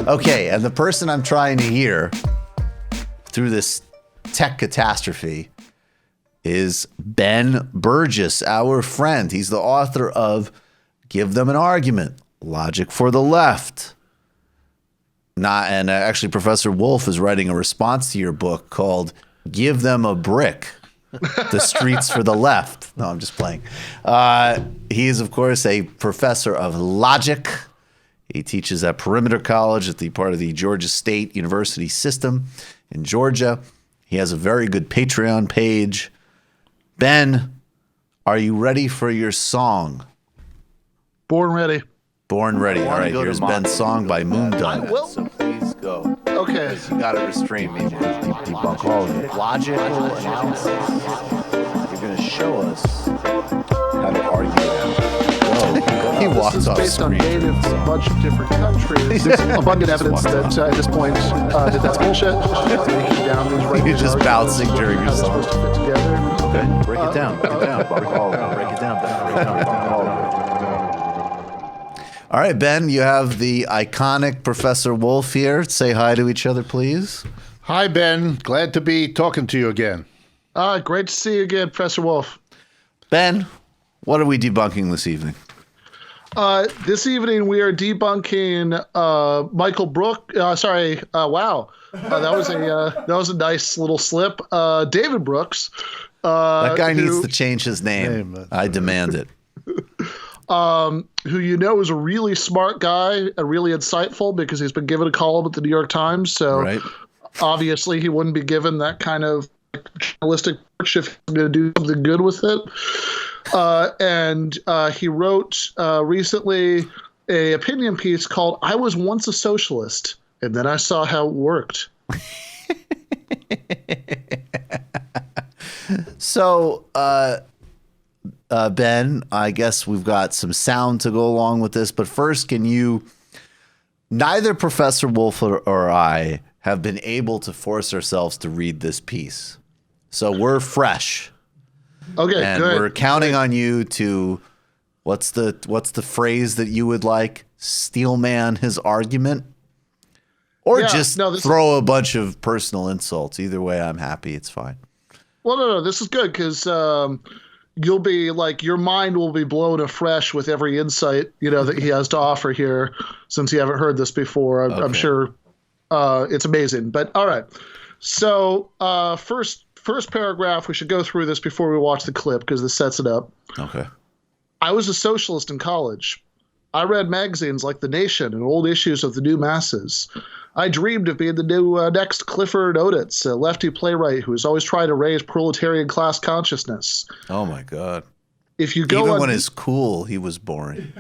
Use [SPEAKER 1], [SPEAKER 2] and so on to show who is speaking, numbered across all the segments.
[SPEAKER 1] Okay, and the person I'm trying to hear through this tech catastrophe is Ben Burgess, our friend. He's the author of Give Them an Argument, Logic for the Left. Actually, Professor Wolff is writing a response to your book called Give Them a Brick, The Streets for the Left. No, I'm just playing. He is, of course, a professor of logic. He teaches at Perimeter College at the part of the Georgia State University system in Georgia. He has a very good Patreon page. Ben, are you ready for your song?
[SPEAKER 2] Born ready.
[SPEAKER 1] Born ready. All right, here's Ben's song by Moondog. So please go.
[SPEAKER 2] Okay.
[SPEAKER 1] You got to restrain me. Debunk all of it. Logical analysis. You're going to show us how to argue that. He walks off
[SPEAKER 2] based
[SPEAKER 1] screen.
[SPEAKER 2] on data from a bunch of different countries. There's abundant evidence that at this point that that's bullshit.
[SPEAKER 1] You're just bouncing during your song.
[SPEAKER 2] Supposed to fit together.
[SPEAKER 1] Okay, break it down. Break it down. Break it down. All right, Ben, you have the iconic Professor Wolff here. Say hi to each other, please.
[SPEAKER 3] Hi, Ben. Glad to be talking to you again.
[SPEAKER 2] Great to see you again, Professor Wolff.
[SPEAKER 1] Ben, what are we debunking this evening?
[SPEAKER 2] This evening we are debunking Michael Brook. Wow, that was a nice little slip. David Brooks.
[SPEAKER 1] That guy needs to change his name. I demand it.
[SPEAKER 2] Who you know is a really smart guy and really insightful because he's been given a column at the New York Times. So obviously he wouldn't be given that kind of journalistic push if he's going to do something good with it. And he wrote recently an opinion piece called "I Was Once a Socialist, and Then I Saw How It Worked."
[SPEAKER 1] So, Ben, I guess we've got some sound to go along with this, but first, neither Professor Wolff or I have been able to force ourselves to read this piece. So we're fresh.
[SPEAKER 2] Okay,
[SPEAKER 1] and
[SPEAKER 2] good.
[SPEAKER 1] We're counting on you to, what's the phrase that you would like? Steelman his argument? Or throw a bunch of personal insults. Either way, I'm happy. It's fine.
[SPEAKER 2] Well, no, this is good because you'll be like, your mind will be blown afresh with every insight, that he has to offer here, since you haven't heard this before. I'm sure it's amazing. But all right. So first paragraph, we should go through this before we watch the clip because this sets it up.
[SPEAKER 1] Okay.
[SPEAKER 2] I was a socialist in college. I read magazines like The Nation and old issues of The New Masses. I dreamed of being the new next Clifford Odets, a lefty playwright who was always trying to raise proletarian class consciousness.
[SPEAKER 1] Oh, my God.
[SPEAKER 2] If you go
[SPEAKER 1] Even when it's cool, he was boring.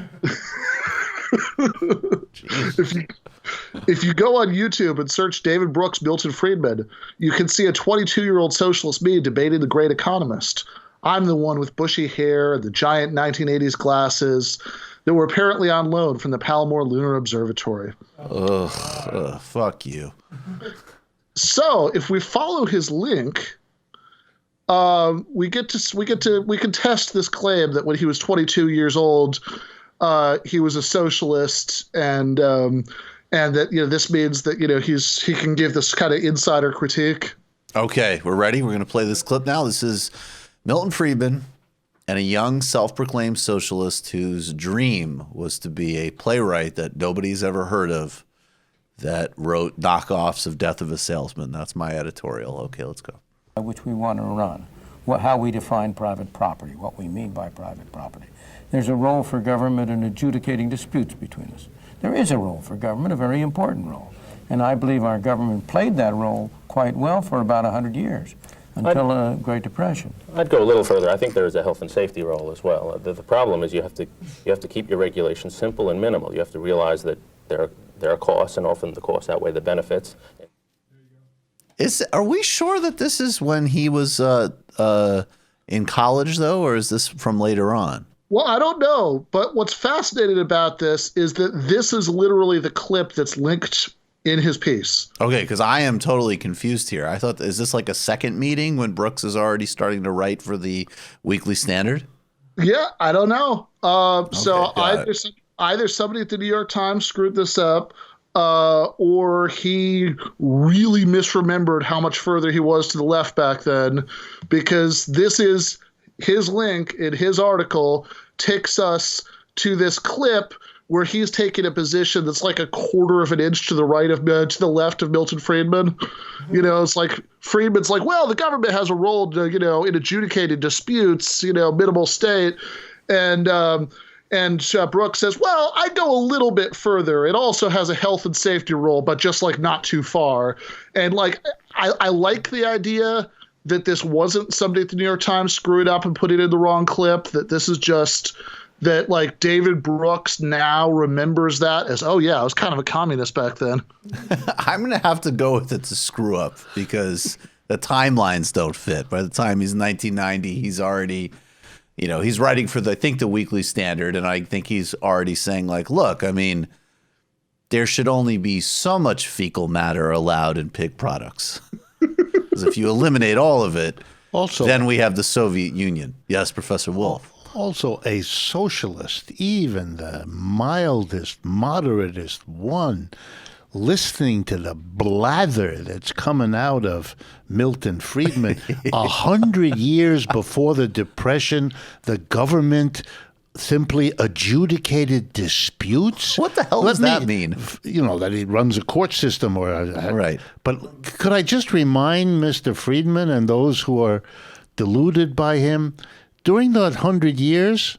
[SPEAKER 2] If you go on YouTube and search David Brooks, Milton Friedman, you can see a 22-year-old socialist me debating the great economist. I'm the one with bushy hair and the giant 1980s glasses that were apparently on loan from the Palomar Lunar Observatory.
[SPEAKER 1] Ugh, fuck you.
[SPEAKER 2] So if we follow his link, we can test this claim that when he was 22 years old, he was a socialist, and that this means that he can give this kind of insider critique.
[SPEAKER 1] Okay, we're ready. We're going to play this clip now. This is Milton Friedman and a young self-proclaimed socialist whose dream was to be a playwright that nobody's ever heard of that wrote knockoffs of Death of a Salesman. That's my editorial. Okay, let's go.
[SPEAKER 4] Which we want to run. How we define private property, what we mean by private property. There's a role for government in adjudicating disputes between us. There is a role for government, a very important role. And I believe our government played that role quite well for about 100 years. Until the Great Depression.
[SPEAKER 5] I'd go a little further. I think there is a health and safety role as well. The problem is you have to keep your regulations simple and minimal. You have to realize that there are costs, and often the costs outweigh the benefits.
[SPEAKER 1] Are we sure that this is when he was in college, though, or is this from later on?
[SPEAKER 2] Well, I don't know, but what's fascinating about this is that this is literally the clip that's linked in his piece. Okay,
[SPEAKER 1] because I am totally confused here. I thought, is this like a second meeting when Brooks is already starting to write for the Weekly Standard?
[SPEAKER 2] Yeah, I don't know. So either somebody at the New York Times screwed this up, or he really misremembered how much further he was to the left back then, because this is his link in his article takes us to this clip where he's taking a position that's like a quarter of an inch to the right of to the left of Milton Friedman. You know, it's like Friedman's like, well, the government has a role to, in adjudicating disputes, minimal state. And Brooks says, well, I'd go a little bit further. It also has a health and safety role, but just like not too far. And like, I like the idea that this wasn't somebody at the New York Times screwed up and put it in the wrong clip, that this is just that like David Brooks now remembers that as, oh yeah, I was kind of a communist back then.
[SPEAKER 1] I'm going to have to go with it's a screw up because the timelines don't fit. By the time he's 1990, he's already, he's writing for the Weekly Standard. And I think he's already saying like, look, I mean, there should only be so much fecal matter allowed in pig products. Because if you eliminate all of it, then we have the Soviet Union. Yes, Professor Wolff.
[SPEAKER 3] Also, a socialist, even the mildest, moderatest one, listening to the blather that's coming out of Milton Friedman 100 years before the Depression, the government simply adjudicated disputes.
[SPEAKER 1] What the hell does that mean?
[SPEAKER 3] That he runs a court system or
[SPEAKER 1] right.
[SPEAKER 3] But could I just remind Mr. Friedman and those who are deluded by him, during that 100 years,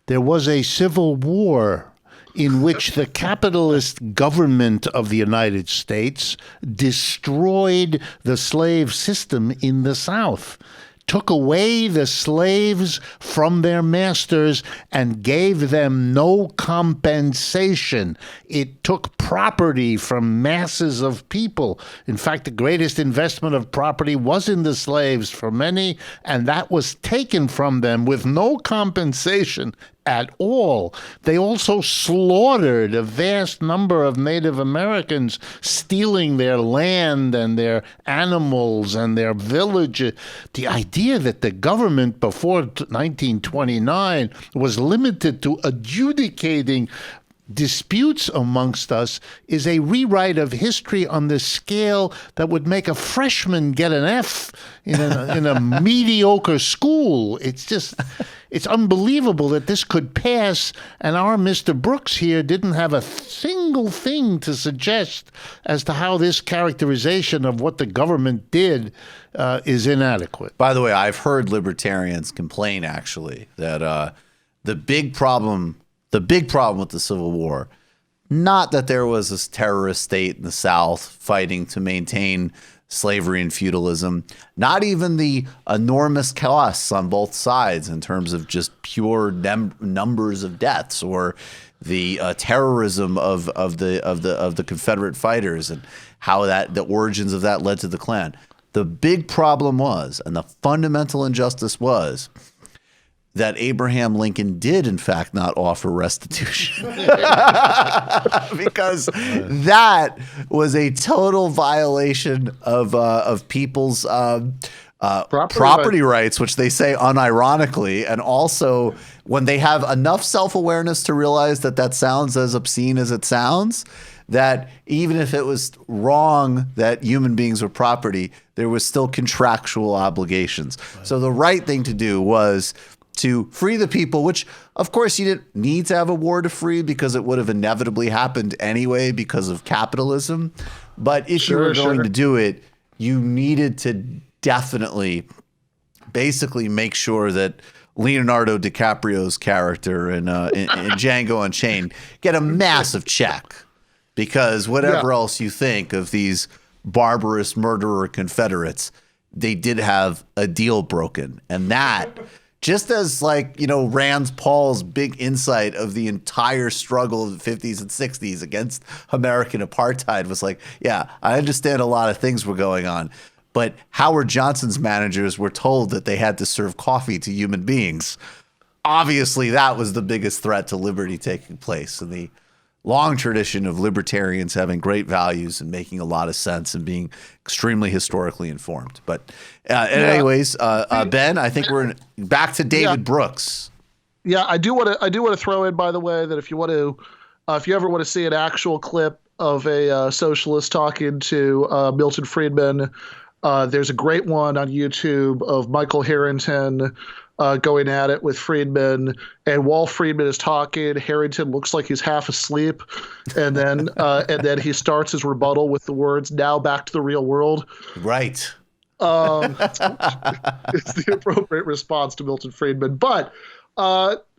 [SPEAKER 3] there was a civil war in which the capitalist government of the United States destroyed the slave system in the South, took away the slaves from their masters and gave them no compensation. It took property from masses of people. In fact, the greatest investment of property was in the slaves for many, and that was taken from them with no compensation at all. They also slaughtered a vast number of Native Americans, stealing their land and their animals and their villages. The idea that the government before 1929 was limited to adjudicating disputes amongst us is a rewrite of history on the scale that would make a freshman get an F in a mediocre school. It's unbelievable that this could pass, and our Mr. Brooks here didn't have a single thing to suggest as to how this characterization of what the government did is inadequate.
[SPEAKER 1] By the way, I've heard libertarians complain, actually, that the big problem with the Civil War, not that there was this terrorist state in the South fighting to maintain slavery and feudalism, not even the enormous costs on both sides in terms of just pure numbers of deaths or the terrorism of the Confederate fighters and how the origins of that led to the Klan. The big problem was, and the fundamental injustice was, that Abraham Lincoln did, in fact, not offer restitution. Because that was a total violation of people's property rights, which they say unironically. And also, when they have enough self-awareness to realize that sounds as obscene as it sounds, that even if it was wrong that human beings were property, there was still contractual obligations. Right. So the right thing to do was to free the people, which, of course, you didn't need to have a war to free because it would have inevitably happened anyway because of capitalism. But if you were going to do it, you needed to definitely basically make sure that Leonardo DiCaprio's character in Django Unchained get a massive check, because whatever else you think of these barbarous murderer Confederates, they did have a deal broken. And that, just as Rand Paul's big insight of the entire struggle of the 50s and 60s against American apartheid was like, yeah, I understand a lot of things were going on, but Howard Johnson's managers were told that they had to serve coffee to human beings. Obviously, that was the biggest threat to liberty taking place. And the long tradition of libertarians having great values and making a lot of sense and being extremely historically informed. But anyways, Ben, I think we're back to David Brooks.
[SPEAKER 2] Yeah, I do want to throw in, by the way, that if you ever want to see an actual clip of a socialist talking to Milton Friedman. There's a great one on YouTube of Michael Harrington going at it with Friedman, and while Friedman is talking, Harrington looks like he's half asleep, and then he starts his rebuttal with the words, "Now back to the real world."
[SPEAKER 1] Right.
[SPEAKER 2] It's the appropriate response to Milton Friedman. But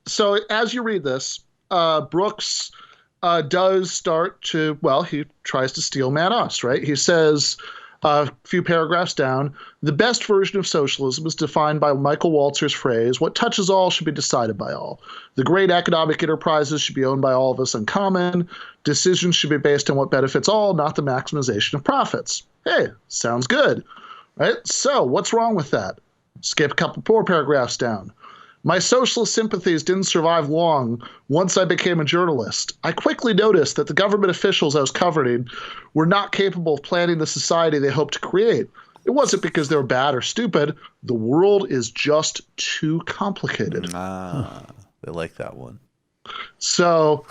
[SPEAKER 2] so as you read this, Brooks does start to, well, he tries to steel man us, right? He says, a few paragraphs down, the best version of socialism is defined by Michael Walzer's phrase, what touches all should be decided by all. The great economic enterprises should be owned by all of us in common. Decisions should be based on what benefits all, not the maximization of profits. Hey, sounds good, right? So what's wrong with that? Skip a couple more paragraphs down. My socialist sympathies didn't survive long once I became a journalist. I quickly noticed that the government officials I was covering were not capable of planning the society they hoped to create. It wasn't because they were bad or stupid. The world is just too complicated.
[SPEAKER 1] They like that one.
[SPEAKER 2] So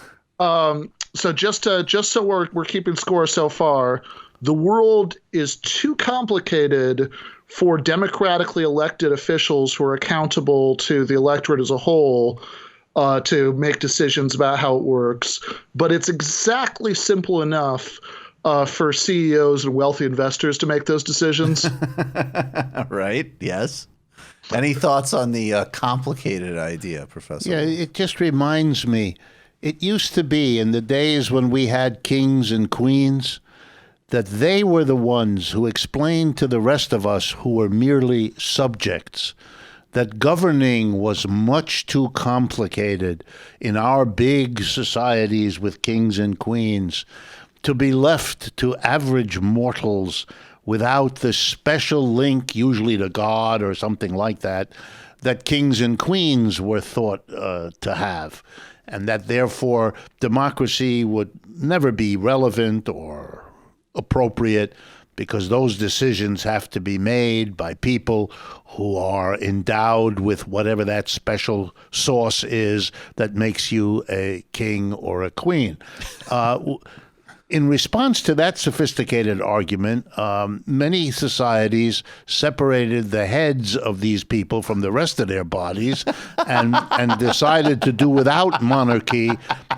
[SPEAKER 2] just so we're keeping score so far, the world is too complicated for democratically elected officials who are accountable to the electorate as a whole to make decisions about how it works. But it's exactly simple enough for CEOs and wealthy investors to make those decisions.
[SPEAKER 1] Right, yes. Any thoughts on the complicated idea, Professor?
[SPEAKER 3] Yeah, it just reminds me, it used to be in the days when we had kings and queens, that they were the ones who explained to the rest of us who were merely subjects that governing was much too complicated in our big societies with kings and queens to be left to average mortals without the special link, usually to God or something like that, that kings and queens were thought to have, and that therefore democracy would never be relevant or appropriate because those decisions have to be made by people who are endowed with whatever that special sauce is that makes you a king or a queen. In response to that sophisticated argument, many societies separated the heads of these people from the rest of their bodies and decided to do without monarchy.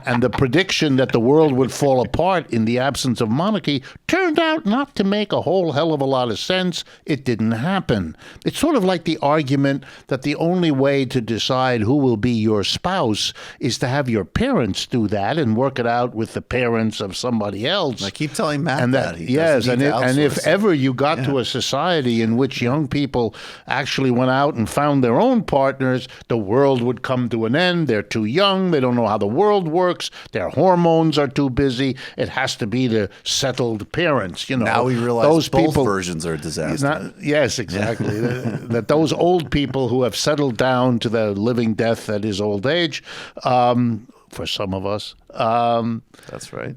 [SPEAKER 3] And the prediction that the world would fall apart in the absence of monarchy turned out not to make a whole hell of a lot of sense. It didn't happen. It's sort of like the argument that the only way to decide who will be your spouse is to have your parents do that and work it out with the parents of somebody else.
[SPEAKER 1] I keep telling Matt
[SPEAKER 3] and
[SPEAKER 1] that.
[SPEAKER 3] Yes, and if ever you got to a society in which young people actually went out and found their own partners, the world would come to an end. They're too young. They don't know how the world works. Their hormones are too busy. It has to be the settled parents. You know,
[SPEAKER 1] now we realize
[SPEAKER 3] those
[SPEAKER 1] both
[SPEAKER 3] people,
[SPEAKER 1] versions are a disaster.
[SPEAKER 3] Yes, exactly. That those old people who have settled down to the living death that is old age, for some of us.
[SPEAKER 1] That's right.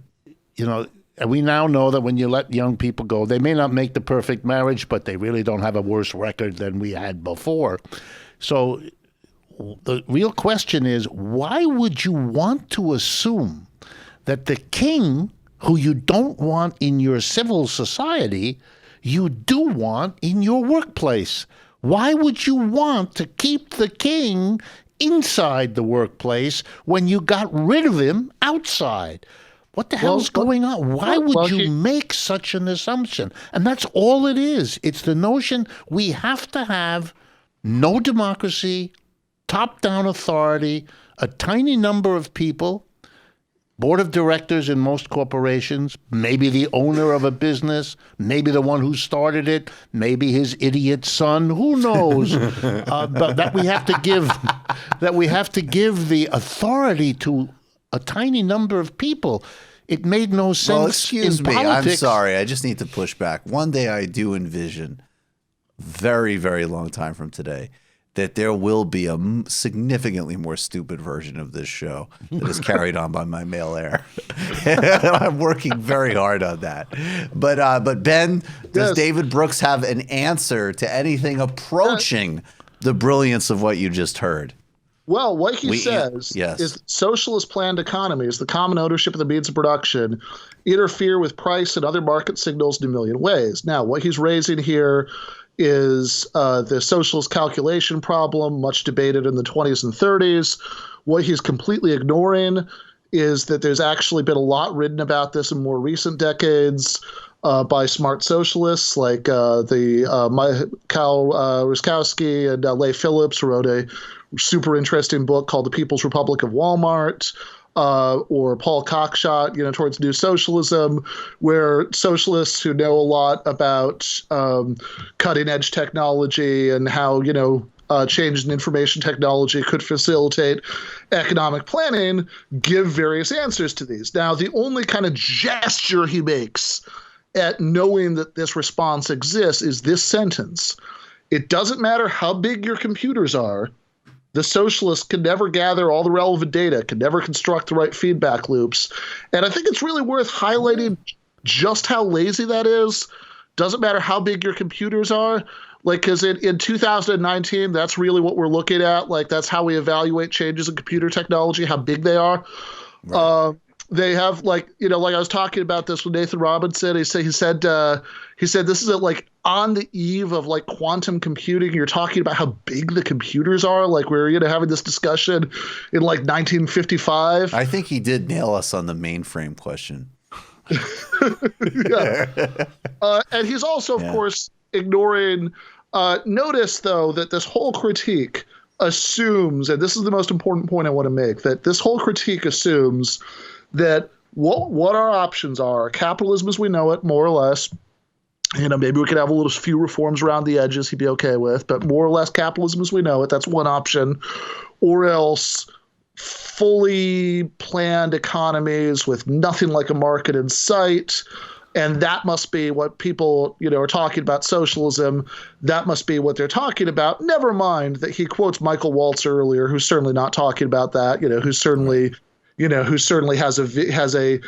[SPEAKER 3] You know, and we now know that when you let young people go, they may not make the perfect marriage, but they really don't have a worse record than we had before. So the real question is, why would you want to assume that the king, who you don't want in your civil society, you do want in your workplace? Why would you want to keep the king inside the workplace when you got rid of him outside? What the hell's going on? Why would you make such an assumption? And that's all it is. It's the notion we have to have no democracy, top-down authority, a tiny number of people, board of directors in most corporations, maybe the owner of a business, maybe the one who started it, maybe his idiot son, who knows? But that we have to give the authority to a tiny number of people. It made no sense.
[SPEAKER 1] Well, excuse me.
[SPEAKER 3] Politics.
[SPEAKER 1] I'm sorry. I just need to push back. One day I do envision, very, very long time from today, that there will be a significantly more stupid version of this show that is carried on by my male heir. I'm working very hard on that. But Ben, does David Brooks have an answer to anything approaching the brilliance of what you just heard?
[SPEAKER 2] Well, what he says is socialist planned economies, the common ownership of the means of production, interfere with price and other market signals in a million ways. Now, what he's raising here is the socialist calculation problem, much debated in the 20s and 30s. What he's completely ignoring is that there's actually been a lot written about this in more recent decades by smart socialists like Cal Ruskowski and Leigh Phillips, who wrote a super interesting book called The People's Republic of Walmart, or Paul Cockshott, towards New Socialism, where socialists who know a lot about cutting edge technology and how, change in information technology could facilitate economic planning, give various answers to these. Now, the only kind of gesture he makes at knowing that this response exists is this sentence. It doesn't matter how big your computers are. The socialists can never gather all the relevant data, can never construct the right feedback loops. And I think it's really worth highlighting just how lazy that is. Doesn't matter how big your computers are. Like, because in 2019, that's really what we're looking at. Like, that's how we evaluate changes in computer technology, how big they are. Right. They have, like I was talking about this with Nathan Robinson. He said this is on the eve of like quantum computing. You're talking about how big the computers are. Like, we're having this discussion in like 1955.
[SPEAKER 1] I think he did nail us on the mainframe question.
[SPEAKER 2] Yeah. And he's also, of course, ignoring. Notice though that this whole critique assumes, and this is the most important point I want to make, that this whole critique assumes that what our options are, capitalism as we know it, more or less, maybe we could have a little few reforms around the edges he'd be okay with, but more or less capitalism as we know it, that's one option, or else fully planned economies with nothing like a market in sight. And that must be what people, are talking about socialism. That must be what they're talking about. Never mind that he quotes Michael Waltz earlier, who's certainly not talking about that, who certainly has a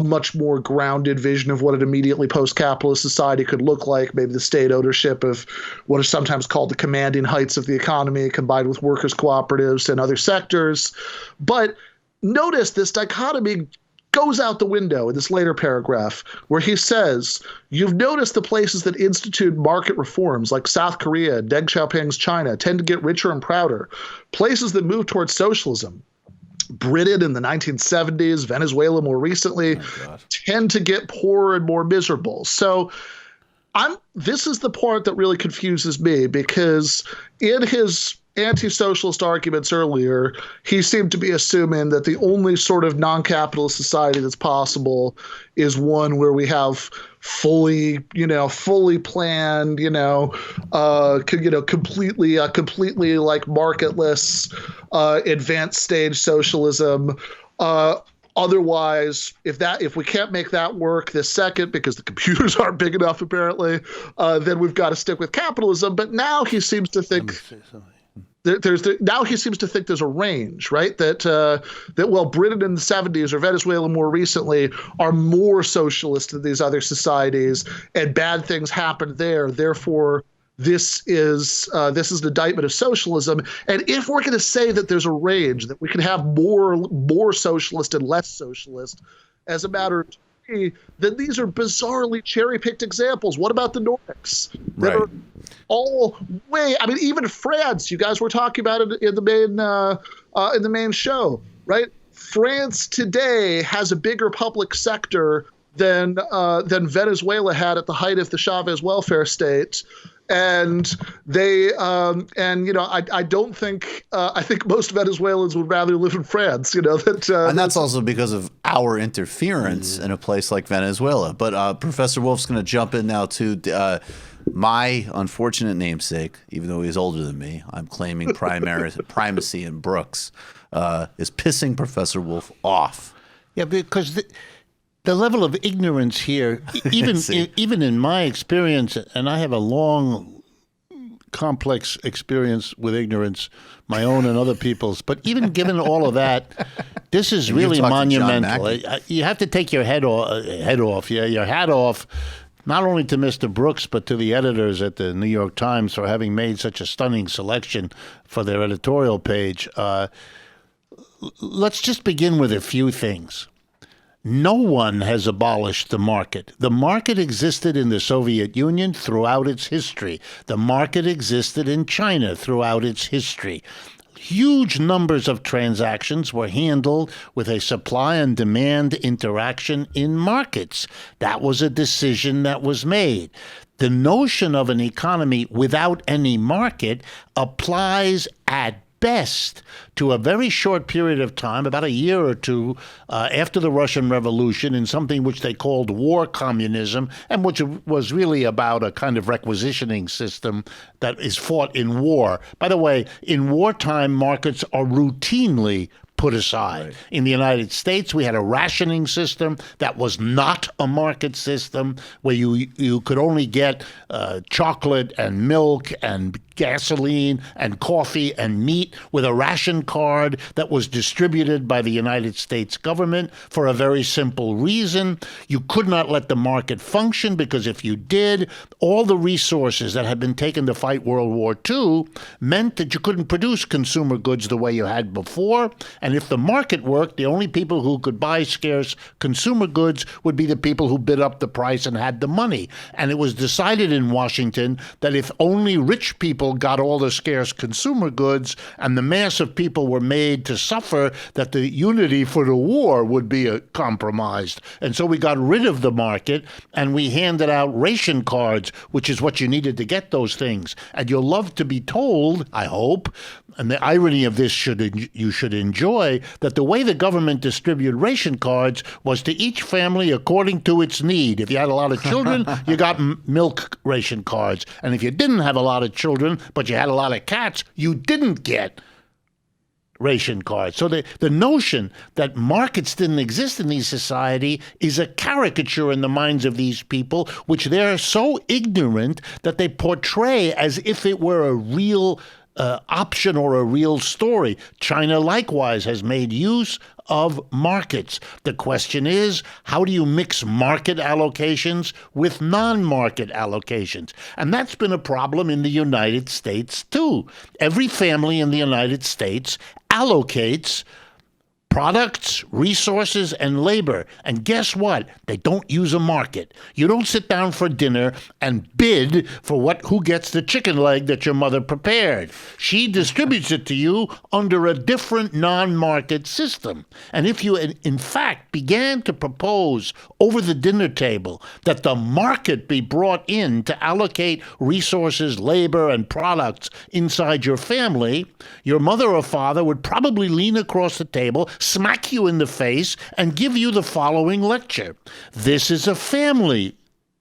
[SPEAKER 2] much more grounded vision of what an immediately post-capitalist society could look like. Maybe the state ownership of what is sometimes called the commanding heights of the economy, combined with workers' cooperatives and other sectors. But notice this dichotomy goes out the window in this later paragraph where he says, you've noticed the places that institute market reforms like South Korea, Deng Xiaoping's China, tend to get richer and prouder. Places that move towards socialism, Britain in the 1970s, Venezuela more recently, tend to get poorer and more miserable. So this is the part that really confuses me, because in his anti-socialist arguments earlier, he seemed to be assuming that the only sort of non-capitalist society that's possible is one where we have fully planned, completely like marketless, advanced stage socialism. Otherwise, if we can't make that work this second because the computers aren't big enough, apparently, then we've got to stick with capitalism. But now he seems to think there's a range, right? That Britain in the 70s or Venezuela more recently are more socialist than these other societies, and bad things happened there. Therefore, this is an indictment of socialism. And if we're going to say that there's a range, that we can have more socialist and less socialist as a matter of degree, then these are bizarrely cherry-picked examples. What about the Nordics? That are all even France. You guys were talking about it in the main show, right? France today has a bigger public sector than Venezuela had at the height of the Chavez welfare state. And I don't think I think most Venezuelans would rather live in France.
[SPEAKER 1] And that's also because of our interference in a place like Venezuela. But Professor Wolff's going to jump in now to my unfortunate namesake, even though he's older than me. I'm claiming primacy in Brooks, is pissing Professor Wolff off.
[SPEAKER 3] Yeah, because the level of ignorance here, even in my experience, and I have a long, complex experience with ignorance, my own and other people's, but even given all of that, this is really monumental. You have to take your head off, your hat off not only to Mr. Brooks, but to the editors at the New York Times for having made such a stunning selection for their editorial page. Let's just begin with a few things. No one has abolished the market. The market existed in the Soviet Union throughout its history. The market existed in China throughout its history. Huge numbers of transactions were handled with a supply and demand interaction in markets. That was a decision that was made. The notion of an economy without any market applies at best to a very short period of time, about a year or two after the Russian Revolution, in something which they called war communism, and which was really about a kind of requisitioning system that is fought in war. By the way, in wartime, markets are routinely put aside. Right. In the United States, we had a rationing system that was not a market system, where you could only get chocolate and milk and gasoline and coffee and meat with a ration card that was distributed by the United States government for a very simple reason. You could not let the market function, because if you did, all the resources that had been taken to fight World War II meant that you couldn't produce consumer goods the way you had before. And if the market worked, the only people who could buy scarce consumer goods would be the people who bid up the price and had the money. And it was decided in Washington that if only rich people got all the scarce consumer goods and the mass of people were made to suffer, that the unity for the war would be compromised. And so we got rid of the market and we handed out ration cards, which is what you needed to get those things. And you'll love to be told, I hope, and the irony of this you should enjoy, that the way the government distributed ration cards was to each family according to its need. If you had a lot of children, you got milk ration cards. And if you didn't have a lot of children, but you had a lot of cats, you didn't get ration cards. So the notion that markets didn't exist in these society is a caricature in the minds of these people, which they're so ignorant that they portray as if it were a real option or a real story. China likewise has made use of markets. The question is, how do you mix market allocations with non-market allocations? And that's been a problem in the United States too. Every family in the United States allocates products, resources, and labor. And guess what? They don't use a market. You don't sit down for dinner and bid for who gets the chicken leg that your mother prepared. She distributes it to you under a different non-market system. And if you, in fact, began to propose over the dinner table that the market be brought in to allocate resources, labor, and products inside your family, your mother or father would probably lean across the table, smack you in the face, and give you the following lecture. This is a family,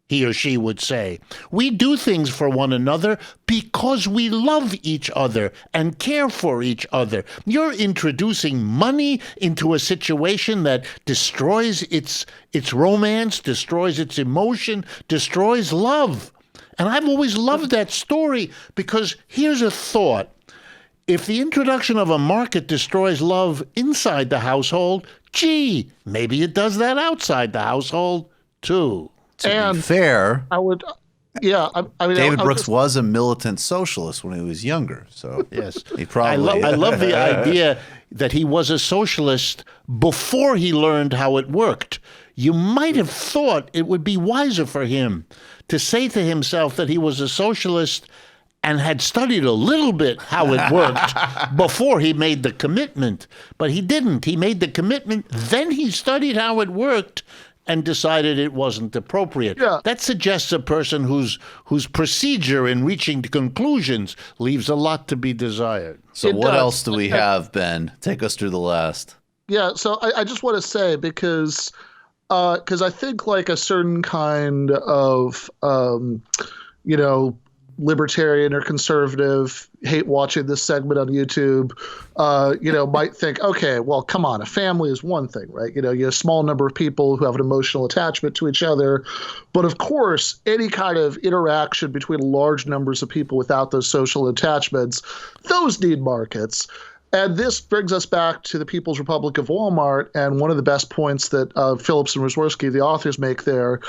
[SPEAKER 3] he or she would say. We do things for one another because we love each other and care for each other. You're introducing money into a situation that destroys its romance, destroys its emotion, destroys love. And I've always loved that story, because here's a thought. If the introduction of a market destroys love inside the household, gee, maybe it does that outside the household too.
[SPEAKER 1] To be fair,
[SPEAKER 2] I would, yeah. I mean,
[SPEAKER 1] David Brooks was a militant socialist when he was younger, so
[SPEAKER 3] yes,
[SPEAKER 1] he probably.
[SPEAKER 3] I love the idea that he was a socialist before he learned how it worked. You might have thought it would be wiser for him to say to himself that he was a socialist and had studied a little bit how it worked before he made the commitment. But he didn't. He made the commitment, then he studied how it worked and decided it wasn't appropriate.
[SPEAKER 2] Yeah.
[SPEAKER 3] That suggests a person whose procedure in reaching to conclusions leaves a lot to be desired.
[SPEAKER 1] So what else do we have, Ben? Take us through the last.
[SPEAKER 2] Yeah, so I just want to say, because I think like a certain kind of, libertarian or conservative hate watching this segment on YouTube, might think, okay, well, come on, a family is one thing, right? You have a small number of people who have an emotional attachment to each other. But of course, any kind of interaction between large numbers of people without those social attachments, those need markets. And this brings us back to the People's Republic of Walmart, and one of the best points that Phillips and Rosworski, the authors, make there,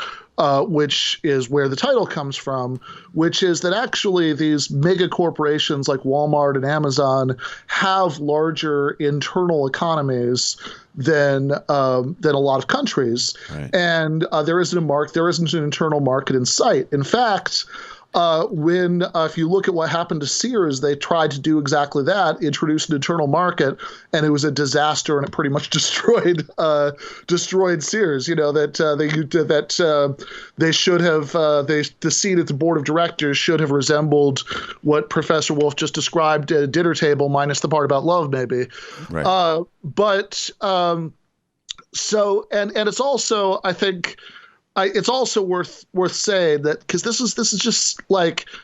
[SPEAKER 2] which is where the title comes from, which is that actually these mega corporations like Walmart and Amazon have larger internal economies than a lot of countries,
[SPEAKER 1] right.
[SPEAKER 2] And there isn't an internal market in sight. In fact, if you look at what happened to Sears, they tried to do exactly that, introduce an internal market, and it was a disaster, and it pretty much destroyed Sears. You know, they should have the seat at the board of directors should have resembled what Professor Wolff just described at a dinner table, minus the part about love, maybe.
[SPEAKER 1] Right.
[SPEAKER 2] So it's also, I think, it's also worth saying that, because this is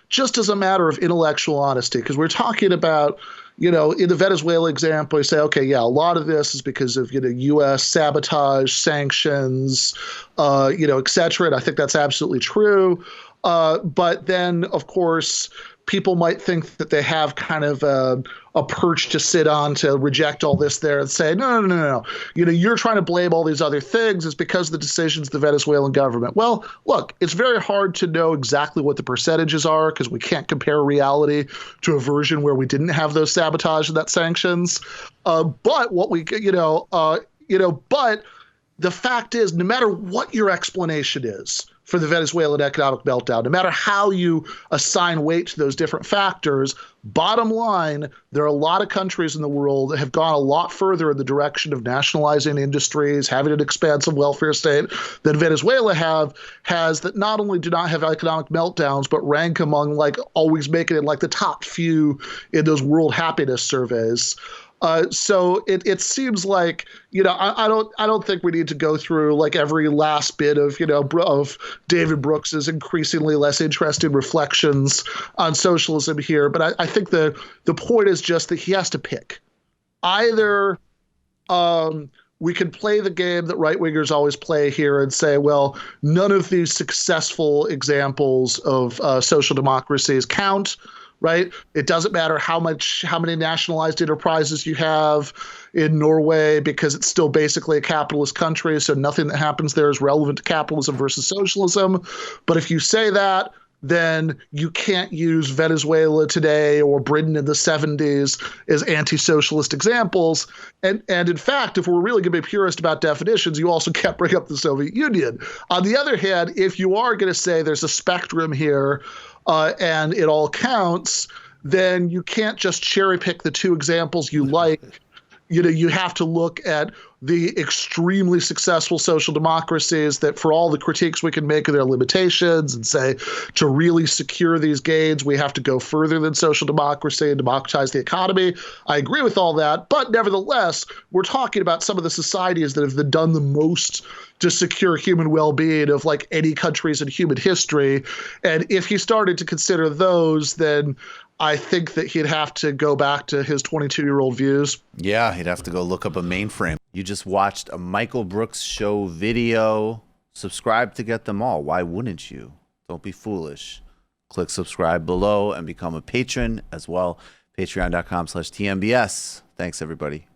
[SPEAKER 2] just as a matter of intellectual honesty, because we're talking about, in the Venezuela example, you say, okay, yeah, a lot of this is because of, U.S. sabotage, sanctions, et cetera. And I think that's absolutely true. But then, of course, people might think that they have kind of a perch to sit on to reject all this there and say, no. You're trying to blame all these other things. It's because of the decisions of the Venezuelan government. Well, look, it's very hard to know exactly what the percentages are, because we can't compare reality to a version where we didn't have those sabotage and that sanctions. But what we, but the fact is, no matter what your explanation is for the Venezuelan economic meltdown, no matter how you assign weight to those different factors, bottom line, there are a lot of countries in the world that have gone a lot further in the direction of nationalizing industries, having an expansive welfare state than Venezuela has, that not only do not have economic meltdowns, but rank among always making it the top few in those world happiness surveys. So it seems like, I don't think we need to go through every last bit of, of David Brooks's increasingly less interesting reflections on socialism here. But I think the point is just that he has to pick. Either we can play the game that right-wingers always play here and say, well, none of these successful examples of social democracies count. Right? It doesn't matter how many nationalized enterprises you have in Norway, because it's still basically a capitalist country. So nothing that happens there is relevant to capitalism versus socialism. But if you say that, then you can't use Venezuela today or Britain in the 70s as anti-socialist examples. And in fact, if we're really going to be purist about definitions, you also can't bring up the Soviet Union. On the other hand, if you are going to say there's a spectrum here, and it all counts, then you can't just cherry pick the two examples you like. You have to look at the extremely successful social democracies that, for all the critiques we can make of their limitations, and say, to really secure these gains, we have to go further than social democracy and democratize the economy. I agree with all that. But nevertheless, we're talking about some of the societies that have done the most to secure human well-being of any countries in human history. And if he started to consider those, then I think that he'd have to go back to his 22-year-old views.
[SPEAKER 1] Yeah, he'd have to go look up a mainframe. You just watched a Michael Brooks show video. Subscribe to get them all. Why wouldn't you? Don't be foolish. Click subscribe below and become a patron as well. Patreon.com/TMBS. Thanks, everybody.